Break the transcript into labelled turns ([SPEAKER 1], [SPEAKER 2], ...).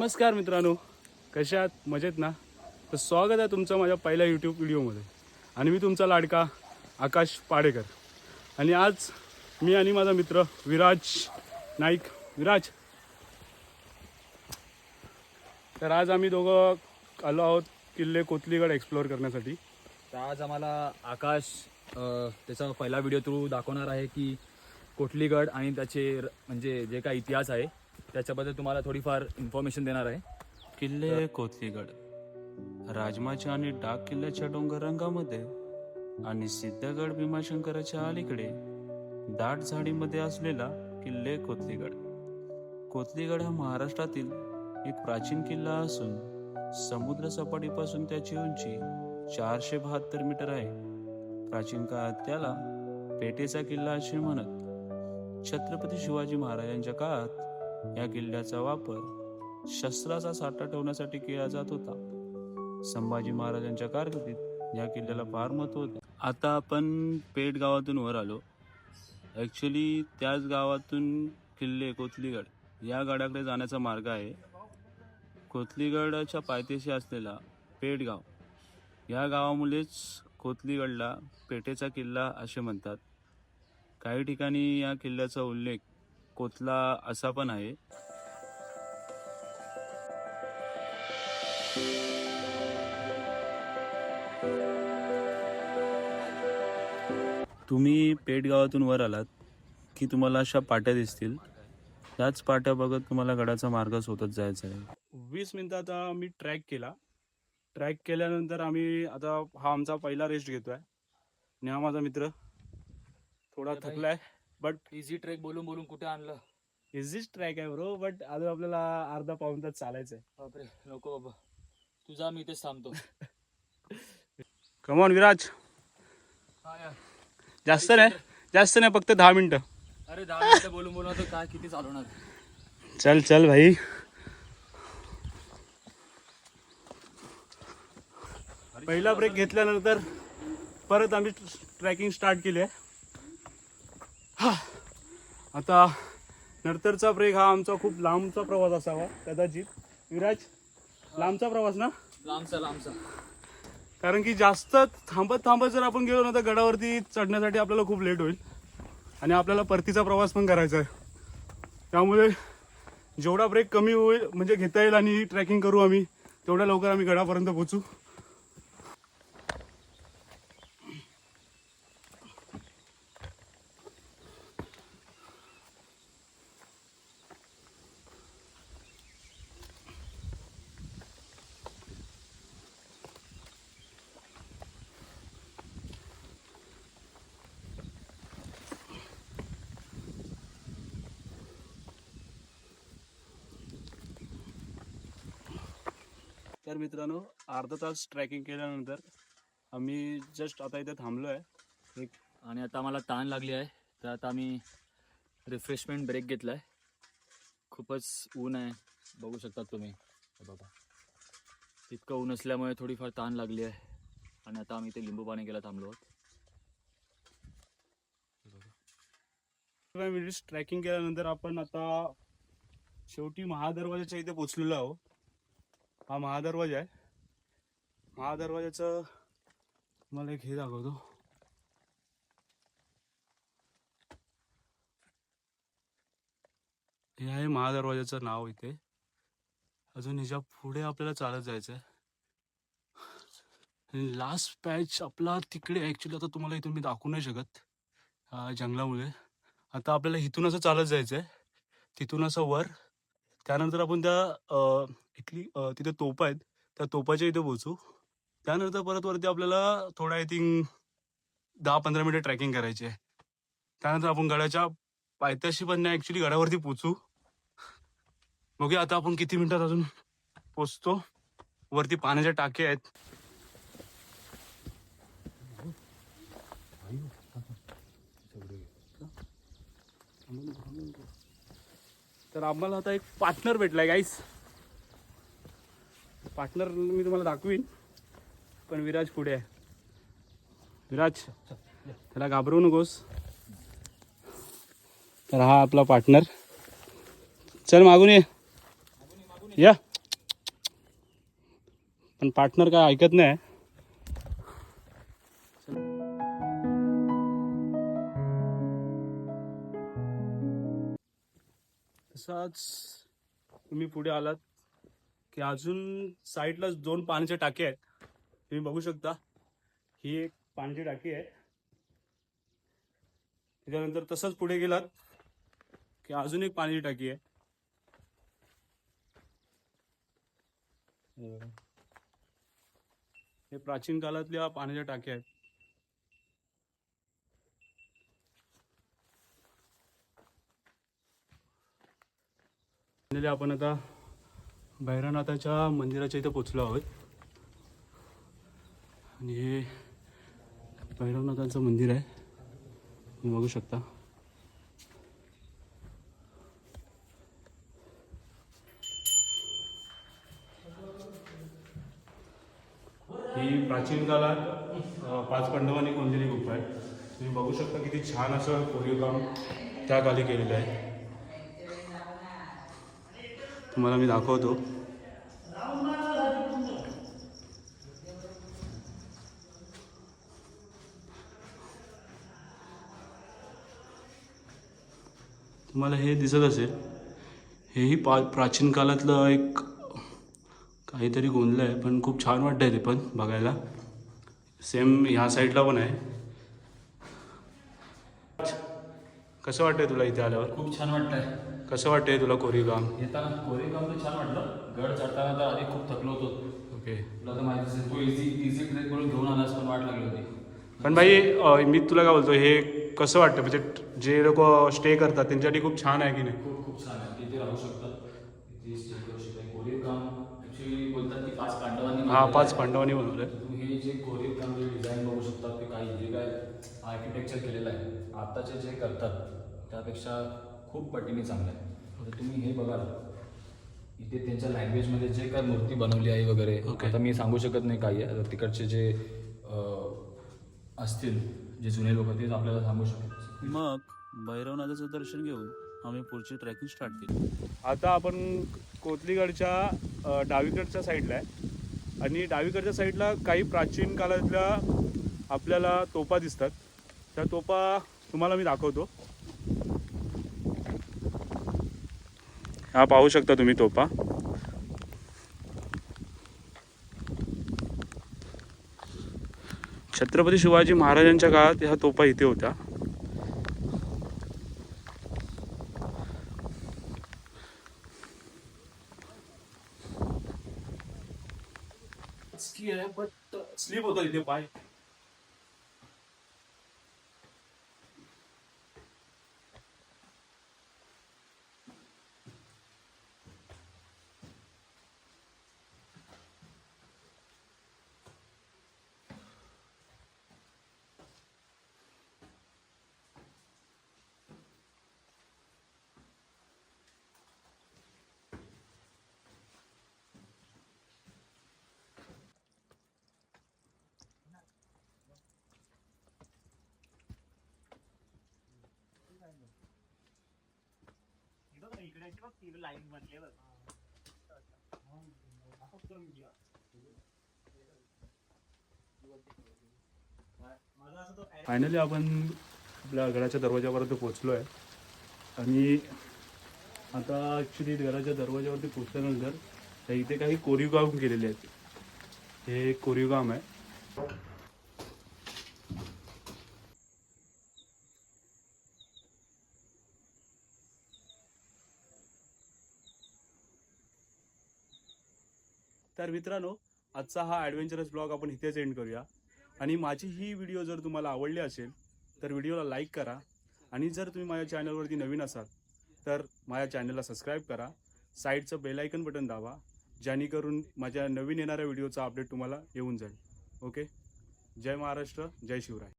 [SPEAKER 1] नमस्कार मित्रांनो, कशा आहात? मजेत ना? तर स्वागत आहे तुमचं माझ्या पहिल्या यूट्यूब व्हिडिओमध्ये. आणि मी तुमचा लाडका आकाश पाडेकर. आणि आज मी आणि माझा मित्र विराज नाईक. विराज, तर आज आम्ही दोघं आलो आहोत किल्ले कोथलीगड एक्सप्लोअर करण्यासाठी.
[SPEAKER 2] तर आज आम्हाला आकाश त्याचा पहिला व्हिडिओ थ्रू दाखवणार आहे की कोथलीगड आणि त्याचे म्हणजे जे काही इतिहास आहे त्याच्याबद्दल तुम्हाला थोडीफार इन्फॉर्मेशन देणार आहे.
[SPEAKER 3] किल्ले कोथलीगड राजमाच्या आणि डाक किल्ल्याच्या डोंगर रंगामध्ये आणि सिद्धगड भीमाशंकराच्या अलीकडे दाट झाडीमध्ये असलेला किल्ले कोथलीगड. कोथलीगड हा महाराष्ट्रातील एक प्राचीन किल्ला असून समुद्र सपाटीपासून त्याची उंची 472 मीटर आहे. प्राचीन काळात त्याला पेटेचा किल्ला असे म्हणत. छत्रपती शिवाजी महाराजांच्या काळात या किल्ल्याचा वापर शस्त्राचा साठा ठेवण्यासाठी केला जात होता. संभाजी महाराजांच्या कारकिर्दीत या किल्ल्याला फार महत्त्व होते. आता आपण पेठ गावातून वर आलो. ॲक्च्युली त्याच गावातून किल्ले कोथलीगड या गडाकडे जाण्याचा मार्ग आहे. कोथलीगडच्या पायथ्याशी असलेला पेठ गाव या गावामुळेच कोथलीगडला पेठेचा किल्ला असे म्हणतात. काही ठिकाणी या किल्ल्याचा उल्लेख कोथला असा पण आहे. तुम्ही पेठ गावातून वर आलात की तुम्हाला अशा पाट्या दिसतील. त्याच पाट्या बघत तुम्हाला गडाचा मार्ग शोधत जायचा आहे.
[SPEAKER 1] 20 मिनिटाचा मी ट्रॅक केला. ट्रॅक केल्यानंतर आम्ही आता हा आमचा पहिला रेस्ट घेतोय. आणि हा माझा मित्र थोडा थकलाय, बट
[SPEAKER 2] इझी ट्रेक बोलून बोलून कुठे आणलं.
[SPEAKER 1] इझीच ट्रॅक आहे ब्रो. बट अजून आपल्याला अर्धा पाऊण तास चालायचं आहे.
[SPEAKER 2] बापरे, नको बाबा, तुझा मी इथेच थांबतो.
[SPEAKER 1] कमॉन विराज, जास्त नाही फक्त 10 मिनिटं.
[SPEAKER 2] अरे 10 मिनिटं बोलून बोलून आता काय किती चालवणार.
[SPEAKER 1] चल चल भाई. पहिला ब्रेक घेतल्यानंतर परत आम्ही ट्रॅकिंग स्टार्ट केली आहे. आता नंतरचा ब्रेक हा आमचा खूप लांबचा प्रवास असावा कदाचित. विराज, लांबचा प्रवास ना?
[SPEAKER 2] लांबचा.
[SPEAKER 1] कारण की जास्त थांबत जर आपण गेलो ना तर गडावरती चढण्यासाठी आपल्याला खूप लेट होईल. आणि आपल्याला परतीचा प्रवास पण करायचा आहे. त्यामुळे जेवढा ब्रेक कमी होईल म्हणजे घेता येईल आणि ट्रॅकिंग करू आम्ही, तेवढ्या लवकर आम्ही गडापर्यंत पोहोचू. तर मित्रांनो, अर्धा तास ट्रॅकिंग केल्यानंतर आम्ही जस्ट आता इथे थांबलो आहे.
[SPEAKER 2] आणि आता आम्हाला ताण लागली आहे, तर आता आम्ही रिफ्रेशमेंट ब्रेक घेतला आहे. खूपच ऊन आहे, बघू शकतात तुम्ही. हे बघा, इतकं ऊन असल्यामुळे थोडीफार ताण लागली आहे. आणि आता आम्ही इथे लिंबू पाणी घ्यायला थांबलो आहोत.
[SPEAKER 1] ट्रॅकिंग केल्यानंतर आपण आता शेवटी महादरवाजाच्या इथे पोचलेलो आहोत. हा महादरवाजा आहे. महादरवाजाचं मला एक हे दाखवतो. हे आहे महादरवाजाचं नाव इथे. अजून ह्याच्या पुढे आपल्याला चालत जायचं आहे. लास्ट पॅच आपला तिकडे ॲक्च्युली. आता तुम्हाला इथून मी दाखवू नाही शकत जंगलामुळे. आता आपल्याला इथून असं चालत जायचं आहे, तिथून असं वर. त्यानंतर आपण त्या इथली तिथे तोपा आहेत, त्या तोपाच्या इथे पोचू. त्यानंतर परत वरती आपल्याला थोडा आय थिंक 10-15 मिनिटं ट्रॅकिंग करायची आहे. त्यानंतर आपण गडाच्या पायथ्याशी पण नाही, ॲक्च्युली गडावरती पोचू. बघूया आता आपण किती मिनिटात अजून पोचतो. वरती पाण्याच्या टाक्या आहेत. तर आम्हाला आता एक पार्टनर भेटलाय गाईस. पार्टनर मी तुम्हाला दाखवीन, पण विराज पुढे आहे. विराज, त्याला घाबरवू नकोस. तर हा आपला पार्टनर. चल मागून ये. या पण पार्टनर काय ऐकत नाही. तसाच तुम्ही पुढे आलात की अजून साईडला 2 पाण्याच्या टाकी आहेत. तुम्ही बघू शकता, ही एक पाण्याची टाकी आहे. त्याच्यानंतर तसंच पुढे गेलात की अजून एक पाण्याची टाकी आहे. हे प्राचीन काळातल्या पाण्याच्या टाक्या आहेत. फायनली आपण आता भैरवनाथाच्या मंदिराच्या इथे पोचलो आहोत. आणि हे भैरवनाथाचं मंदिर आहे, तुम्ही बघू शकता. ही प्राचीन काळात 5 पांडवांनी कोणलेली गुफा आहे. तुम्ही बघू शकता किती छान असं कोरीव काम त्या काळी केलेलं आहे. तुम्हाला मी दाखवतो. तुम्हाला हे दिसत असेल, हेही प्राचीन काळातलं एक काहीतरी गोंधलं आहे, पण खूप छान वाटतंय ते पण बघायला. सेम ह्या साईडला पण आहे. कसं वाटतंय तुला इथे आल्यावर?
[SPEAKER 2] खूप छान वाटतंय.
[SPEAKER 1] कसं वाटतंय तुला कोरीव काम?
[SPEAKER 2] येताना कोरीव काम तर छान वाटलं. गड चढताना तर आधी खूप थकलो होतो.
[SPEAKER 1] ओके.
[SPEAKER 2] तुला तर माहितीच आहे, तू इझी ट्रेक म्हणून घेऊन आलास पण वाट लागली होती.
[SPEAKER 1] पण भाई मी तुला काय बोलतो, हे कसं वाटतं म्हणजे जे लोक स्टे करतात त्यांच्यासाठी खूप छान आहे की नाही?
[SPEAKER 2] खूप छान आहे. तिथे राहू शकतात, तिथे स्टे करू शकतात. कोरीव काम ॲक्च्युली बोलतात की 5 पांडवांनी
[SPEAKER 1] हा,
[SPEAKER 2] बनवलेलं
[SPEAKER 1] 5
[SPEAKER 2] आहे.
[SPEAKER 1] पांडवांनी बनवलं.
[SPEAKER 2] तुम्ही हे जे कोरीव काम जे डिझाईन बघू शकता ते काही जे काय आर्किटेक्चर केलेलं आहे आताचे जे करतात त्यापेक्षा खूप पटीने चांगलं आहे. तर तुम्ही हे बघा, इथे त्यांच्या लँग्वेजमध्ये जे काय मूर्ती बनवली आहे वगैरे, आता मी सांगू शकत नाही काही आहे. आता तिकडचे जे असतील जे जुने लोक तेच आपल्याला सांगू शकतात.
[SPEAKER 3] मग भैरवनाथाचं दर्शन घेऊन आम्ही पुढची ट्रेकिंग स्टार्ट केली.
[SPEAKER 1] आता आपण कोथलीगडच्या डावीकडच्या साईडला आहे. आणि डावीकडच्या साईडला काही प्राचीन काळातल्या आपल्याला तोफा दिसतात. त्या तोफा तुम्हाला मी दाखवतो. हा पाहू शकता तुम्ही तोफा. छत्रपती शिवाजी महाराजांच्या काळात ह्या तोफा इथे होत्या. आहे बट स्लीप होता इथे पाय. फायनली आपण आपल्या घराच्या दरवाजापर्यंत पोहोचलो आहे. आणि आता ॲक्च्युली घराच्या दरवाजावरती पोहोचल्यानंतर त्या इथे काही कोरीव काम केलेले आहेत. हे एक कोरीव काम आहे. तर मित्रांनो, आजचा हा ॲडव्हेंचरस ब्लॉग आपण इथेच एंड करूया. आणि माझी ही व्हिडिओ जर तुम्हाला आवडली असेल तर व्हिडिओला लाईक करा. आणि जर तुम्ही माझ्या चॅनलवरती नवीन असाल तर माझ्या चॅनलला सबस्क्राईब करा. साईडचं बेल आयकन बटन दाबा, जेणेकरून माझ्या नवीन येणाऱ्या व्हिडिओचा अपडेट तुम्हाला येऊन जाईल. ओके. जय महाराष्ट्र, जय शिवराय.